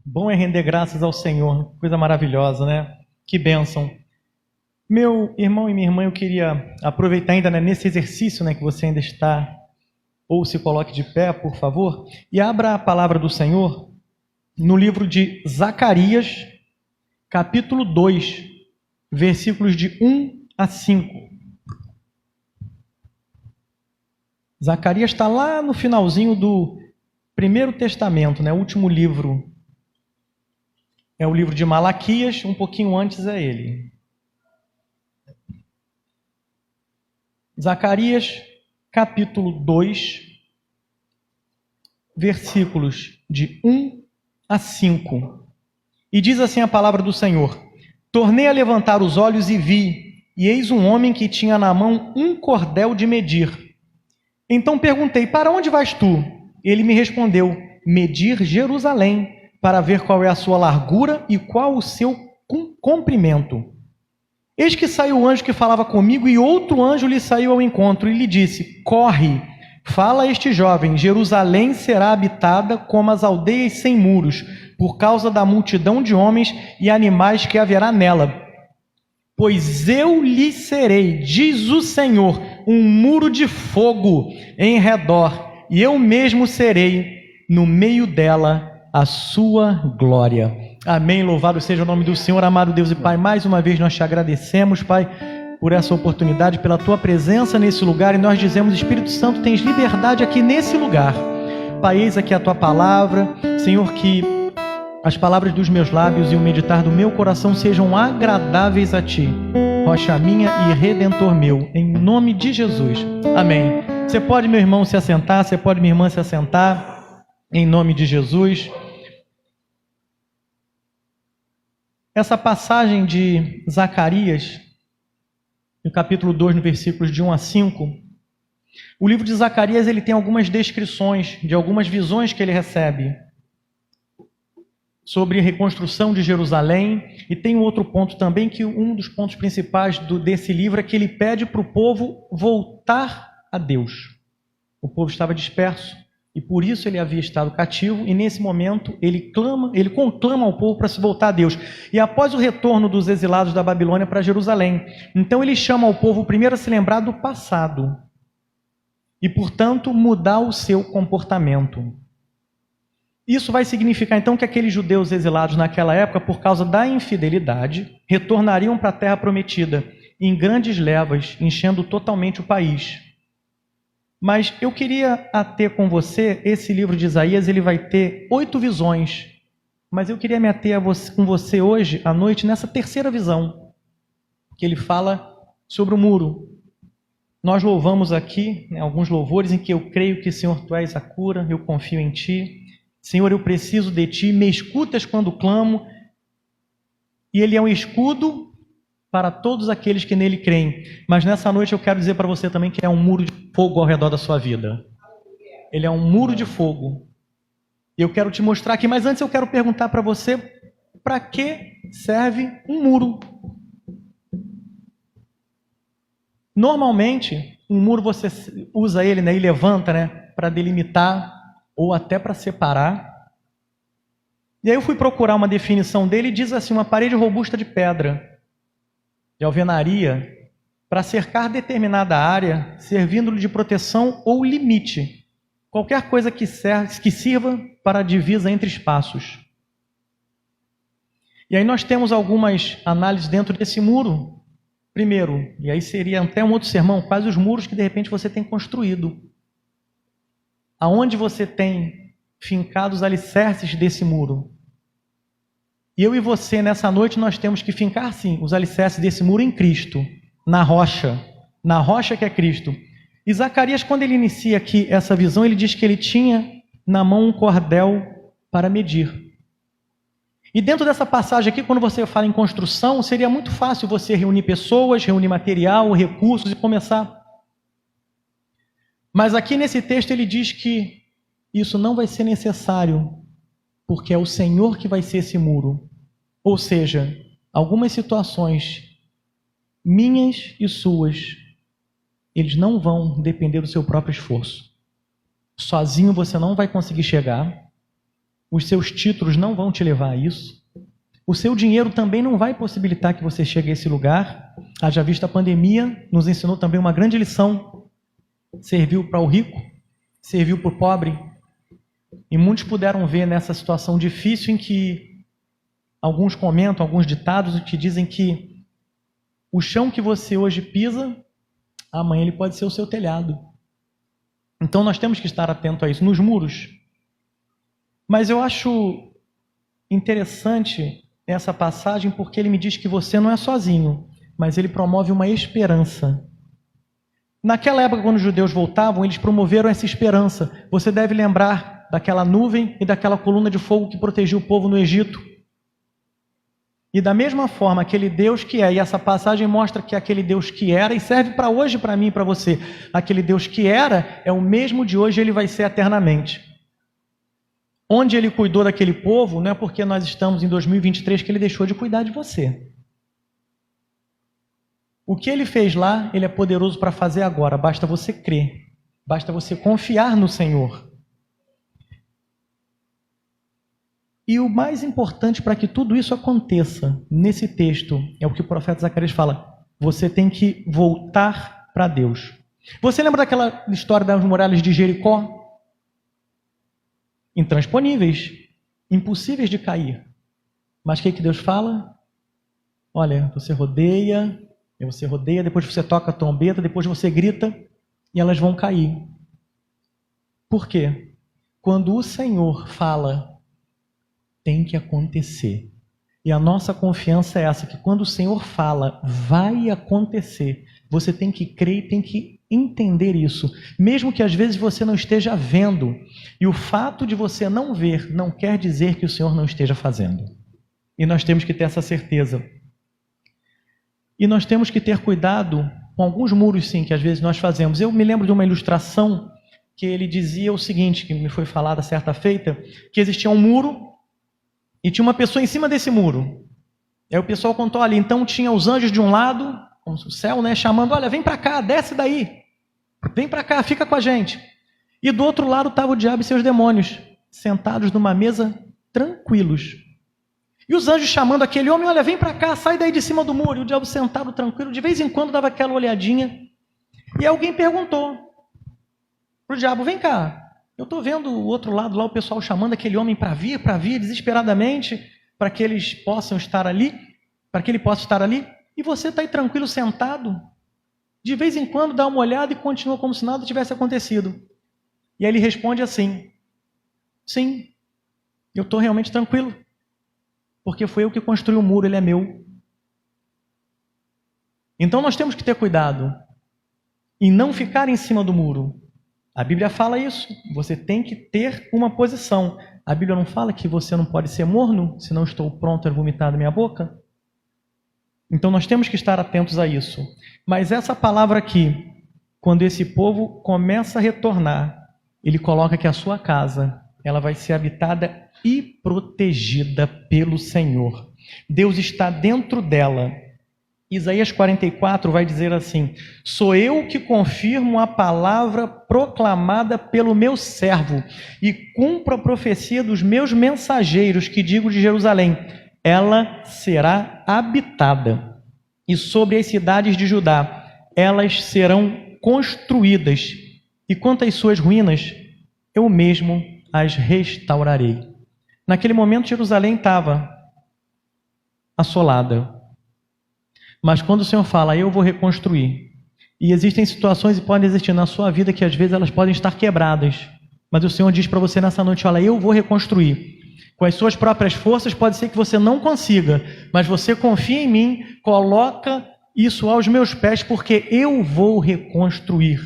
Bom é render graças ao Senhor, coisa maravilhosa, né? Que bênção. Meu irmão e minha irmã, eu queria aproveitar ainda, né, nesse exercício, né, que você ainda está, ou se coloque de pé, por favor, e abra a palavra do Senhor no livro de Zacarias, capítulo 2, versículos de 1 a 5. Zacarias está lá no finalzinho do Primeiro Testamento, né, o último livro. É o livro de Malaquias, um pouquinho antes é ele. Zacarias, capítulo 2, versículos de 1 a 5. E diz assim a palavra do Senhor: Tornei a levantar os olhos e vi, e eis um homem que tinha na mão um cordel de medir. Então perguntei: Para onde vais tu? Ele me respondeu: Medir Jerusalém, para ver qual é a sua largura e qual o seu comprimento. Eis que saiu o anjo que falava comigo, e outro anjo lhe saiu ao encontro e lhe disse: Corre, fala a este jovem, Jerusalém será habitada como as aldeias sem muros, por causa da multidão de homens e animais que haverá nela. Pois eu lhe serei, diz o Senhor, um muro de fogo em redor, e eu mesmo serei no meio dela a sua glória. Amém, louvado seja o nome do Senhor. Amado Deus e Pai, mais uma vez nós te agradecemos, Pai, por essa oportunidade, pela tua presença nesse lugar, e nós dizemos: Espírito Santo, tens liberdade aqui nesse lugar. Pai, eis aqui a tua palavra, Senhor, que as palavras dos meus lábios e o meditar do meu coração sejam agradáveis a ti, rocha minha e redentor meu, em nome de Jesus. Amém. Você pode, meu irmão, se assentar, você pode, minha irmã, se assentar, em nome de Jesus. Essa passagem de Zacarias, no capítulo 2, no versículos de 1 a 5, o livro de Zacarias ele tem algumas descrições de algumas visões que ele recebe sobre a reconstrução de Jerusalém, e tem um outro ponto também, que um dos pontos principais desse livro é que ele pede para o povo voltar a Deus. O povo estava disperso, e por isso ele havia estado cativo, e nesse momento ele conclama ao povo para se voltar a Deus. E após o retorno dos exilados da Babilônia para Jerusalém, então ele chama o povo primeiro a se lembrar do passado, e portanto mudar o seu comportamento. Isso vai significar então que aqueles judeus exilados naquela época, por causa da infidelidade, retornariam para a terra prometida em grandes levas, enchendo totalmente o país. Mas eu queria ater com você, esse livro de Isaías, ele vai ter 8 visões, mas eu queria me ater com você hoje à noite nessa terceira visão, que ele fala sobre o muro. Nós louvamos aqui, né, alguns louvores em que eu creio que, Senhor, tu és a cura, eu confio em ti. Senhor, eu preciso de ti, me escutas quando clamo, e ele é um escudo para todos aqueles que nele creem. Mas nessa noite eu quero dizer para você também que é um muro de fogo ao redor da sua vida. Ele é um muro de fogo. Eu quero te mostrar aqui, mas antes eu quero perguntar para você: para que serve um muro? Normalmente, um muro você usa ele, né, e levanta, né, para delimitar ou até para separar. E aí eu fui procurar uma definição dele e diz assim: uma parede robusta de pedra, de alvenaria, para cercar determinada área, servindo-lhe de proteção ou limite. Qualquer coisa que sirva para a divisa entre espaços. E aí nós temos algumas análises dentro desse muro. Primeiro, e aí seria até um outro sermão, quais os muros que de repente você tem construído. Aonde você tem fincado os alicerces desse muro. E eu e você, nessa noite, nós temos que fincar, sim, os alicerces desse muro em Cristo, na rocha que é Cristo. E Zacarias, quando ele inicia aqui essa visão, ele diz que ele tinha na mão um cordel para medir. E dentro dessa passagem aqui, quando você fala em construção, seria muito fácil você reunir pessoas, reunir material, recursos e começar. Mas aqui nesse texto ele diz que isso não vai ser necessário, porque é o Senhor que vai ser esse muro. Ou seja, algumas situações minhas e suas, eles não vão depender do seu próprio esforço. Sozinho você não vai conseguir chegar. Os seus títulos não vão te levar a isso. O seu dinheiro também não vai possibilitar que você chegue a esse lugar. Haja vista a pandemia, nos ensinou também uma grande lição. Serviu para o rico, serviu para o pobre. E muitos puderam ver nessa situação difícil em que alguns comentam, alguns ditados que dizem que o chão que você hoje pisa, amanhã ele pode ser o seu telhado. Então nós temos que estar atento a isso, nos muros. Mas eu acho interessante essa passagem porque ele me diz que você não é sozinho, mas ele promove uma esperança. Naquela época, quando os judeus voltavam, eles promoveram essa esperança. Você deve lembrar daquela nuvem e daquela coluna de fogo que protegia o povo no Egito. E da mesma forma, aquele Deus que é, e essa passagem mostra que aquele Deus que era, e serve para hoje, para mim e para você, aquele Deus que era, é o mesmo de hoje, ele vai ser eternamente. Onde ele cuidou daquele povo, não é porque nós estamos em 2023 que ele deixou de cuidar de você. O que ele fez lá, ele é poderoso para fazer agora, basta você crer, basta você confiar no Senhor. E o mais importante para que tudo isso aconteça nesse texto é o que o profeta Zacarias fala: você tem que voltar para Deus. Você lembra daquela história das muralhas de Jericó? Intransponíveis, impossíveis de cair. Mas o que Deus fala? Olha, você rodeia, depois você toca a trombeta, depois você grita e elas vão cair. Por quê? Quando o Senhor fala, tem que acontecer. E a nossa confiança é essa, que quando o Senhor fala, vai acontecer. Você tem que crer e tem que entender isso, mesmo que às vezes você não esteja vendo. E o fato de você não ver não quer dizer que o Senhor não esteja fazendo. E nós temos que ter essa certeza. E nós temos que ter cuidado com alguns muros, sim, que às vezes nós fazemos. Eu me lembro de uma ilustração que ele dizia o seguinte, que me foi falada certa feita, que existia um muro e tinha uma pessoa em cima desse muro. Aí o pessoal contou ali, então tinha os anjos de um lado, como o céu, né, chamando, olha, vem para cá, desce daí, vem para cá, fica com a gente. E do outro lado estava o diabo e seus demônios, sentados numa mesa, tranquilos. E os anjos chamando aquele homem, olha, vem para cá, sai daí de cima do muro. E o diabo sentado, tranquilo, de vez em quando dava aquela olhadinha. E alguém perguntou para o diabo, vem cá, eu estou vendo o outro lado lá, o pessoal chamando aquele homem para vir, desesperadamente, para que eles possam estar ali, para que ele possa estar ali. E você está aí tranquilo, sentado, de vez em quando dá uma olhada e continua como se nada tivesse acontecido. E aí ele responde assim, sim, eu estou realmente tranquilo, porque foi eu que construí o muro, ele é meu. Então nós temos que ter cuidado em não ficar em cima do muro. A Bíblia fala isso, você tem que ter uma posição. A Bíblia não fala que você não pode ser morno, se não estou pronto a vomitar da minha boca? Então nós temos que estar atentos a isso. Mas essa palavra aqui, quando esse povo começa a retornar, ele coloca que a sua casa, ela vai ser habitada e protegida pelo Senhor. Deus está dentro dela. Isaías 44 vai dizer assim, sou eu que confirmo a palavra proclamada pelo meu servo e cumpro a profecia dos meus mensageiros que digo de Jerusalém, ela será habitada. E sobre as cidades de Judá, elas serão construídas. E quanto às suas ruínas, eu mesmo as restaurarei. Naquele momento, Jerusalém estava assolada. Mas quando o Senhor fala, eu vou reconstruir, e existem situações e podem existir na sua vida que às vezes elas podem estar quebradas, mas o Senhor diz para você nessa noite, olha, eu vou reconstruir. Com as suas próprias forças pode ser que você não consiga, mas você confia em mim, coloca isso aos meus pés, porque eu vou reconstruir.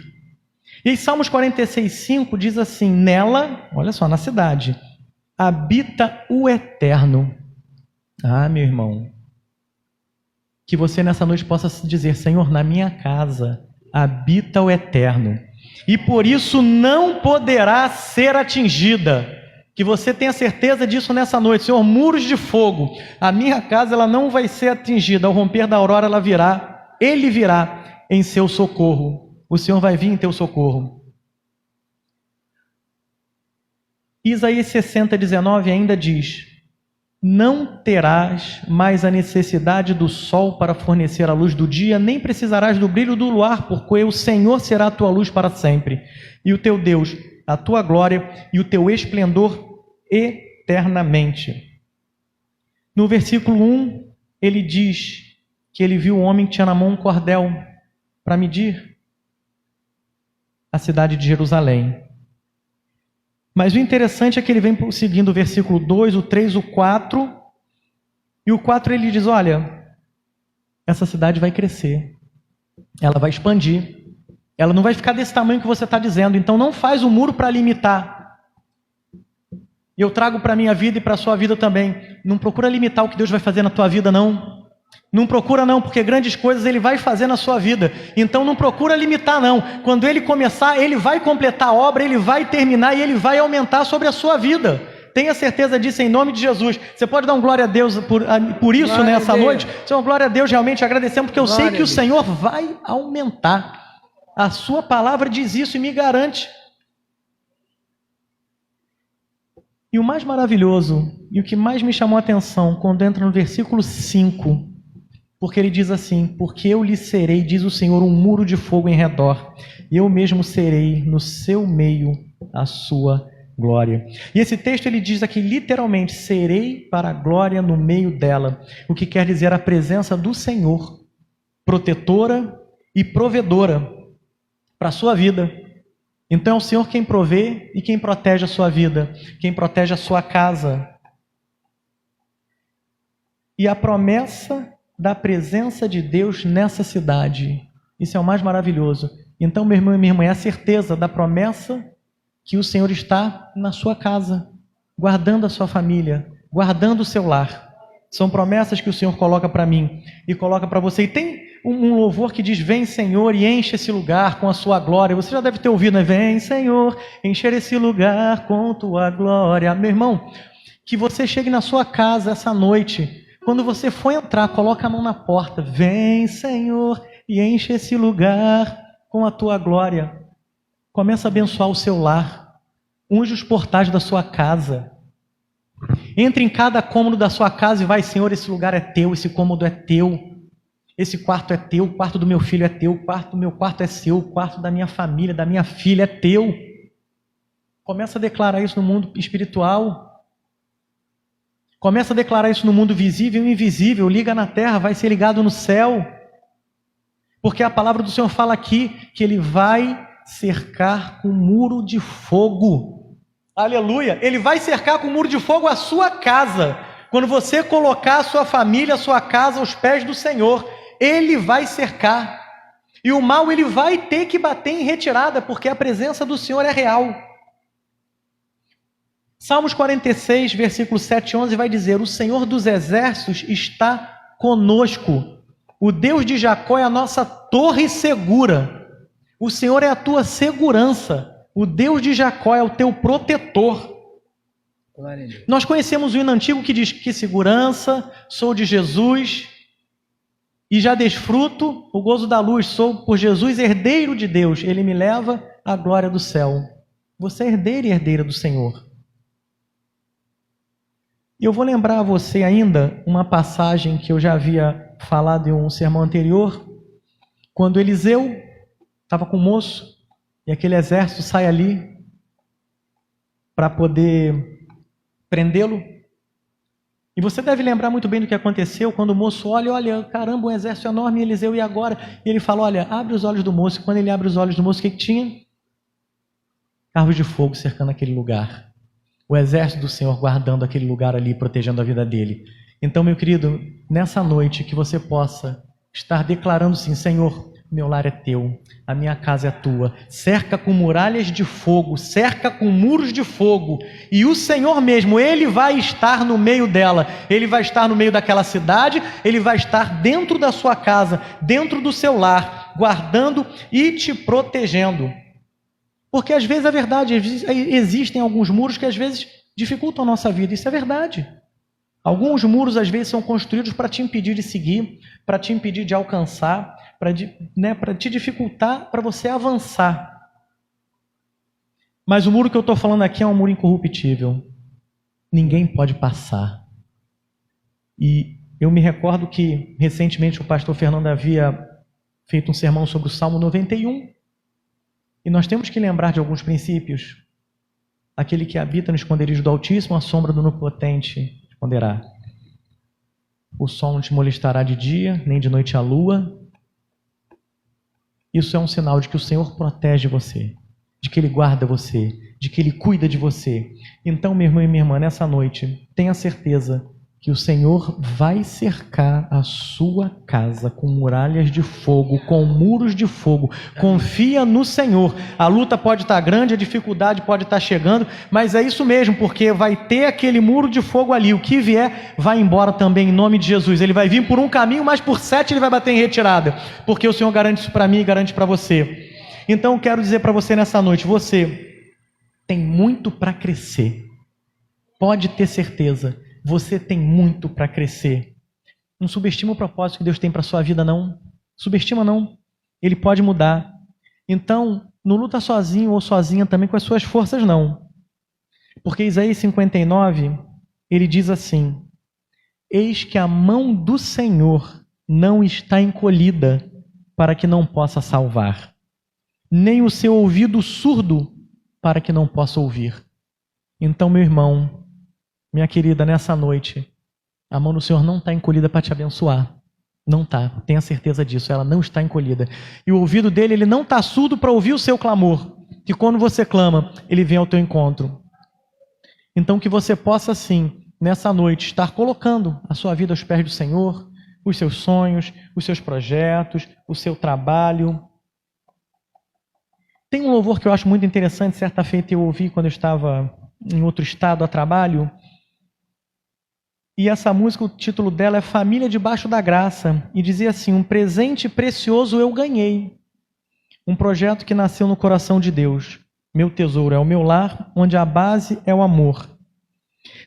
E em Salmos 46:5 diz assim, nela, olha só, na cidade, habita o Eterno. Ah, meu irmão, que você nessa noite possa dizer, Senhor, na minha casa habita o Eterno, e por isso não poderá ser atingida. Que você tenha certeza disso nessa noite, Senhor, muros de fogo, a minha casa ela não vai ser atingida, ao romper da aurora ela virá, ele virá em seu socorro, o Senhor vai vir em teu socorro. Isaías 60:19 ainda diz: não terás mais a necessidade do sol para fornecer a luz do dia, nem precisarás do brilho do luar, porque o Senhor será a tua luz para sempre, e o teu Deus, a tua glória e o teu esplendor eternamente. No versículo 1, ele diz que ele viu um homem que tinha na mão um cordel para medir a cidade de Jerusalém. Mas o interessante é que ele vem seguindo o versículo 2, o 3, o 4, e o 4 ele diz: olha, essa cidade vai crescer, ela vai expandir, ela não vai ficar desse tamanho que você está dizendo, então não faz o muro para limitar. E eu trago para a minha vida e para a sua vida também, não procura limitar o que Deus vai fazer na tua vida, não. Não procura não, porque grandes coisas Ele vai fazer na sua vida. Então não procura limitar não. Quando Ele começar, Ele vai completar a obra, Ele vai terminar e Ele vai aumentar sobre a sua vida. Tenha certeza disso em nome de Jesus. Você pode dar um glória a Deus por isso glória nessa noite? Então, glória a Deus, realmente agradecemos, porque eu glória sei que o Senhor vai aumentar. A sua palavra diz isso e me garante. E o mais maravilhoso, e o que mais me chamou a atenção, quando entra no versículo 5, porque ele diz assim: porque eu lhe serei, diz o Senhor, um muro de fogo em redor, e eu mesmo serei no seu meio a sua glória. E esse texto ele diz aqui literalmente: serei para a glória no meio dela, o que quer dizer a presença do Senhor, protetora e provedora para a sua vida. Então é o Senhor quem provê e quem protege a sua vida, quem protege a sua casa. E a promessa da presença de Deus nessa cidade, isso é o mais maravilhoso. Então, meu irmão e minha irmã, é a certeza da promessa que o Senhor está na sua casa, guardando a sua família, guardando o seu lar. São promessas que o Senhor coloca para mim e coloca para você. E tem um louvor que diz: vem Senhor e enche esse lugar com a sua glória. Você já deve ter ouvido, né? Vem Senhor, encher esse lugar com tua glória. Meu irmão, que você chegue na sua casa essa noite, quando você for entrar, coloca a mão na porta: vem Senhor e enche esse lugar com a tua glória. Começa a abençoar o seu lar, unge os portais da sua casa. Entre em cada cômodo da sua casa e vai: Senhor, esse lugar é teu, esse cômodo é teu, esse quarto é teu, o quarto do meu filho é teu, o meu quarto é seu, o quarto da minha família, da minha filha é teu. Começa a declarar isso no mundo espiritual. Começa a declarar isso no mundo visível e invisível. Liga na terra, vai ser ligado no céu. Porque a palavra do Senhor fala aqui que Ele vai cercar com um muro de fogo. Aleluia! Ele vai cercar com um muro de fogo a sua casa. Quando você colocar a sua família, a sua casa aos pés do Senhor, Ele vai cercar. E o mal ele vai ter que bater em retirada, porque a presença do Senhor é real. Salmos 46, versículo 7 e 11 vai dizer: o Senhor dos exércitos está conosco. O Deus de Jacó é a nossa torre segura. O Senhor é a tua segurança. O Deus de Jacó é o teu protetor. Nós conhecemos o hino antigo que diz: que segurança, sou de Jesus e já desfruto o gozo da luz. Sou por Jesus herdeiro de Deus. Ele me leva à glória do céu. Você é herdeiro e herdeira do Senhor. E eu vou lembrar a você ainda uma passagem que eu já havia falado em um sermão anterior, quando Eliseu estava com o moço e aquele exército sai ali para poder prendê-lo. E você deve lembrar muito bem do que aconteceu quando o moço olha, caramba, um exército enorme, Eliseu, e agora? E ele fala: olha, abre os olhos do moço. E quando ele abre os olhos do moço, o que tinha? Carros de fogo cercando aquele lugar. O exército do Senhor guardando aquele lugar ali, protegendo a vida dele. Então, meu querido, nessa noite que você possa estar declarando assim: Senhor, meu lar é teu, a minha casa é tua, cerca com muralhas de fogo, cerca com muros de fogo, e o Senhor mesmo, Ele vai estar no meio dela, Ele vai estar no meio daquela cidade, Ele vai estar dentro da sua casa, dentro do seu lar, guardando e te protegendo. Porque às vezes é verdade, existem alguns muros que às vezes dificultam a nossa vida, isso é verdade. Alguns muros às vezes são construídos para te impedir de seguir, para te impedir de alcançar, para te dificultar para você avançar. Mas o muro que eu estou falando aqui é um muro incorruptível. Ninguém pode passar. E eu me recordo que recentemente o pastor Fernando havia feito um sermão sobre o Salmo 91. E nós temos que lembrar de alguns princípios. Aquele que habita no esconderijo do Altíssimo, a sombra do Onipotente esconderá. O sol não te molestará de dia, nem de noite a lua. Isso é um sinal de que o Senhor protege você, de que Ele guarda você, de que Ele cuida de você. Então, meu irmão e minha irmã, nessa noite, tenha certeza que o Senhor vai cercar a sua casa com muralhas de fogo, com muros de fogo. Confia no Senhor. A luta pode estar grande, a dificuldade pode estar chegando, mas é isso mesmo, porque vai ter aquele muro de fogo ali. O que vier, vai embora também em nome de Jesus. Ele vai vir por um caminho, mas por 7 ele vai bater em retirada, porque o Senhor garante isso para mim e garante para você. Então, quero dizer para você nessa noite, você tem muito para crescer. Pode ter certeza. Você tem muito para crescer. Não subestima o propósito que Deus tem para a sua vida, não. Subestima, não. Ele pode mudar. Então, não luta sozinho ou sozinha também com as suas forças, não. Porque Isaías 59, ele diz assim: eis que a mão do Senhor não está encolhida para que não possa salvar, nem o seu ouvido surdo para que não possa ouvir. Então, meu irmão, minha querida, nessa noite, a mão do Senhor não está encolhida para te abençoar. Não está, tenha certeza disso, ela não está encolhida. E o ouvido dele, ele não está surdo para ouvir o seu clamor, que quando você clama, ele vem ao teu encontro. Então que você possa sim, nessa noite, estar colocando a sua vida aos pés do Senhor, os seus sonhos, os seus projetos, o seu trabalho. Tem um louvor que eu acho muito interessante, certa feita eu ouvi quando eu estava em outro estado a trabalho. E essa música, o título dela é Família Debaixo da Graça. E dizia assim: um presente precioso eu ganhei. Um projeto que nasceu no coração de Deus. Meu tesouro é o meu lar, onde a base é o amor.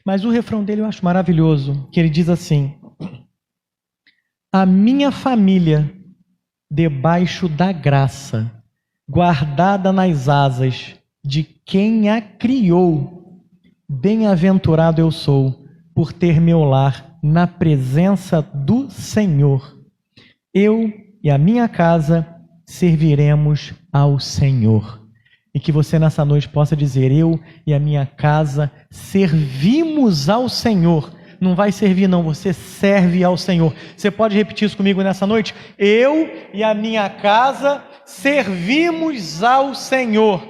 Mas o refrão dele eu acho maravilhoso, que ele diz assim: a minha família debaixo da graça, guardada nas asas de quem a criou. Bem-aventurado eu sou, por ter meu lar na presença do Senhor. Eu e a minha casa serviremos ao Senhor. E que você nessa noite possa dizer: eu e a minha casa servimos ao Senhor. Não vai servir não, você serve ao Senhor. Você pode repetir isso comigo nessa noite? Eu e a minha casa servimos ao Senhor.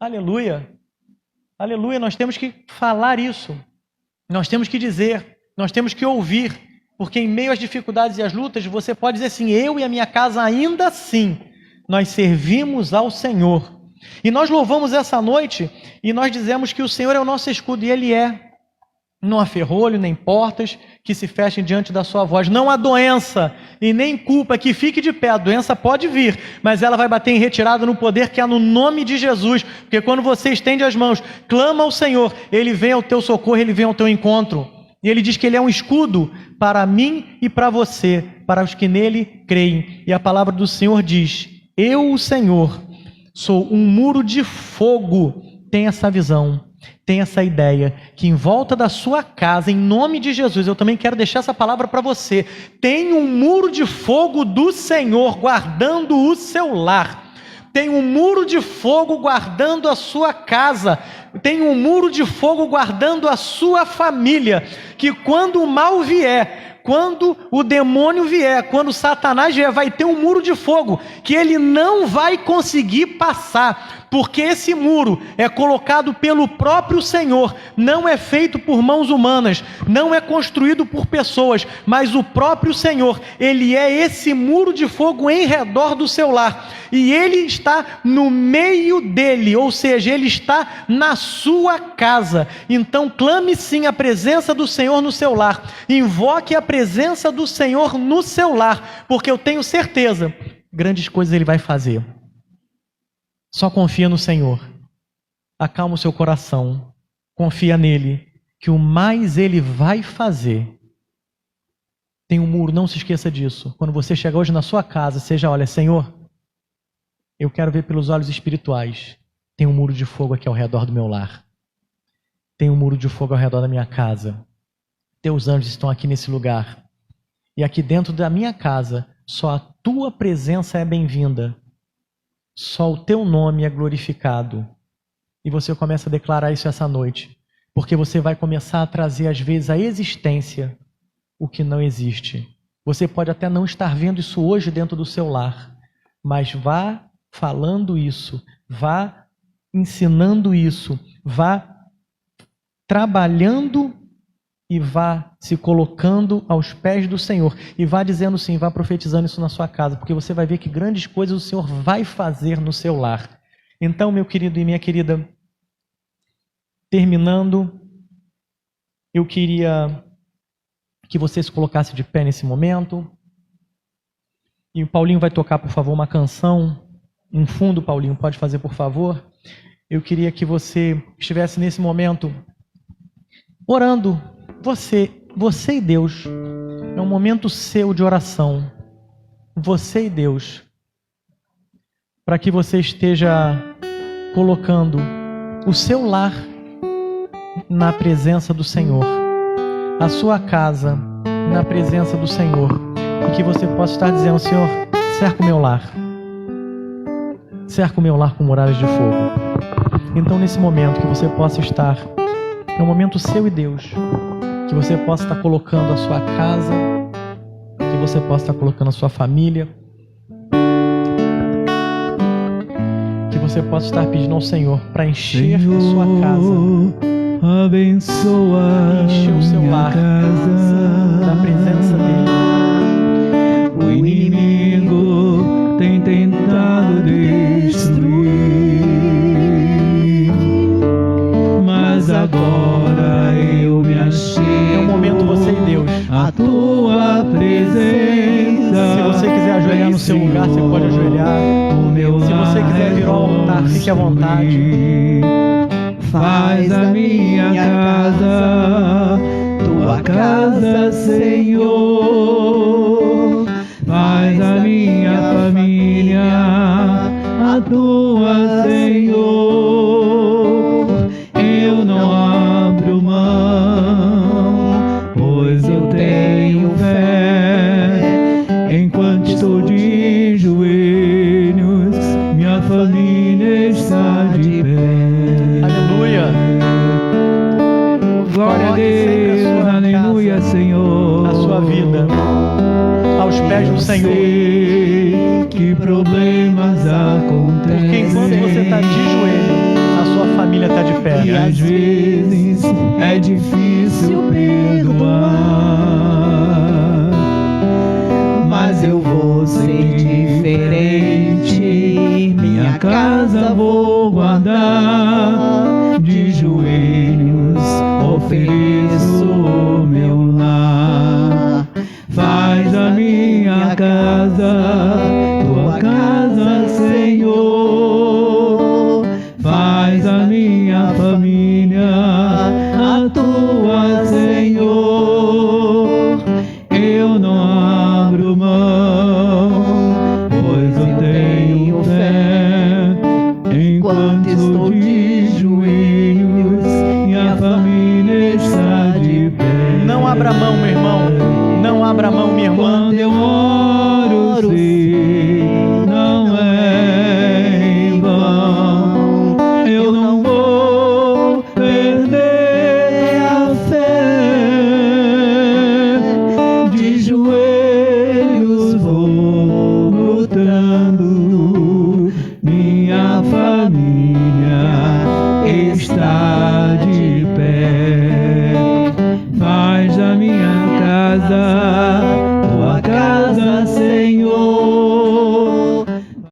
Aleluia. Aleluia, nós temos que falar isso. Nós temos que dizer, nós temos que ouvir, porque em meio às dificuldades e às lutas, você pode dizer assim: eu e a minha casa ainda assim, nós servimos ao Senhor. E nós louvamos essa noite, e nós dizemos que o Senhor é o nosso escudo, e Ele é. Não há ferrolho, nem portas que se fechem diante da sua voz. Não há doença e nem culpa que fique de pé. A doença pode vir, mas ela vai bater em retirada no poder que há no nome de Jesus. Porque quando você estende as mãos, clama ao Senhor, Ele vem ao teu socorro, Ele vem ao teu encontro. E Ele diz que Ele é um escudo para mim e para você, para os que nele creem. E a palavra do Senhor diz: eu, o Senhor, sou um muro de fogo. Tem essa visão. Tem essa ideia que em volta da sua casa, em nome de Jesus, eu também quero deixar essa palavra para você. Tem um muro de fogo do Senhor guardando o seu lar. Tem um muro de fogo guardando a sua casa. Tem um muro de fogo guardando a sua família. Que quando o mal vier, quando o demônio vier, quando Satanás vier, vai ter um muro de fogo que ele não vai conseguir passar, porque esse muro é colocado pelo próprio Senhor, não é feito por mãos humanas, não é construído por pessoas, mas o próprio Senhor, Ele é esse muro de fogo em redor do seu lar, e Ele está no meio dele, ou seja, Ele está na sua casa. Então clame sim a presença do Senhor no seu lar, invoque a presença do Senhor no seu lar, porque eu tenho certeza, grandes coisas Ele vai fazer. Só confia no Senhor, acalma o seu coração, confia nele, que o mais Ele vai fazer. Tem um muro, não se esqueça disso. Quando você chegar hoje na sua casa, seja: olha, Senhor, eu quero ver pelos olhos espirituais. tem um muro de fogo aqui ao redor do meu lar. Tem um muro de fogo ao redor da minha casa. Teus anjos estão aqui nesse lugar. E aqui dentro da minha casa, só a tua presença é bem-vinda. Só o teu nome é glorificado. E você começa a declarar isso essa noite. Porque você vai começar a trazer, às vezes, à existência o que não existe. Você pode até não estar vendo isso hoje dentro do seu lar, mas vá falando isso, vá ensinando isso, vá trabalhando e vá se colocando aos pés do Senhor. E vá dizendo sim, vá profetizando isso na sua casa, porque você vai ver que grandes coisas o Senhor vai fazer no seu lar. Então, meu querido e minha querida, terminando, eu queria que você se colocasse de pé nesse momento. E o Paulinho vai tocar, por favor, uma canção. Um fundo, Paulinho, pode fazer, por favor? Eu queria que você estivesse nesse momento orando. Você e Deus. É um momento seu de oração. Você e Deus. Para que você esteja colocando o seu lar na presença do Senhor, a sua casa na presença do Senhor, e que você possa estar dizendo: Senhor, cerca o meu lar, cerca o meu lar com muralhas de fogo. Então, nesse momento, que você possa estar, é um momento seu e Deus, que você possa estar colocando a sua casa, que você possa estar colocando a sua família, que você possa estar pedindo ao Senhor para encher Senhor, a sua casa, abençoa encher o seu lar da presença dele. O inimigo tem tentado destruir, mas agora eu me achei. É um momento você e Deus. A tua presença. Se você quiser ajoelhar no seu lugar, você pode ajoelhar. Se você quiser vir ao altar, fique à vontade. Faz a minha casa tua casa, Senhor. Faz a minha família a tua, Senhor. Eu não abro mão, pois eu tenho fé. Enquanto estou de joelhos, minha família está de pé. Glória a Deus, aleluia, Senhor. A sua vida aos pés do Senhor. Sei que problemas acontecem, porque enquanto você está de joelho, a sua família está de pé. E às vezes é difícil perdoar, mas eu vou ser diferente. Minha casa vou guardar, de joelhos ofereço o meu lar. Faz a minha casa tua casa, Senhor. Faz a minha família a tua, Senhor. Eu não abro mão, pois eu tenho fé. Enquanto estou de joelhos, minha família está de pé. Não abra mão, meu irmão. Não abra mão, minha irmã. Quando eu oro, sei, não é em vão. Eu não vou perder a fé. De joelhos vou lutando. Minha família está de pé. Faz a minha casa tua casa, Senhor.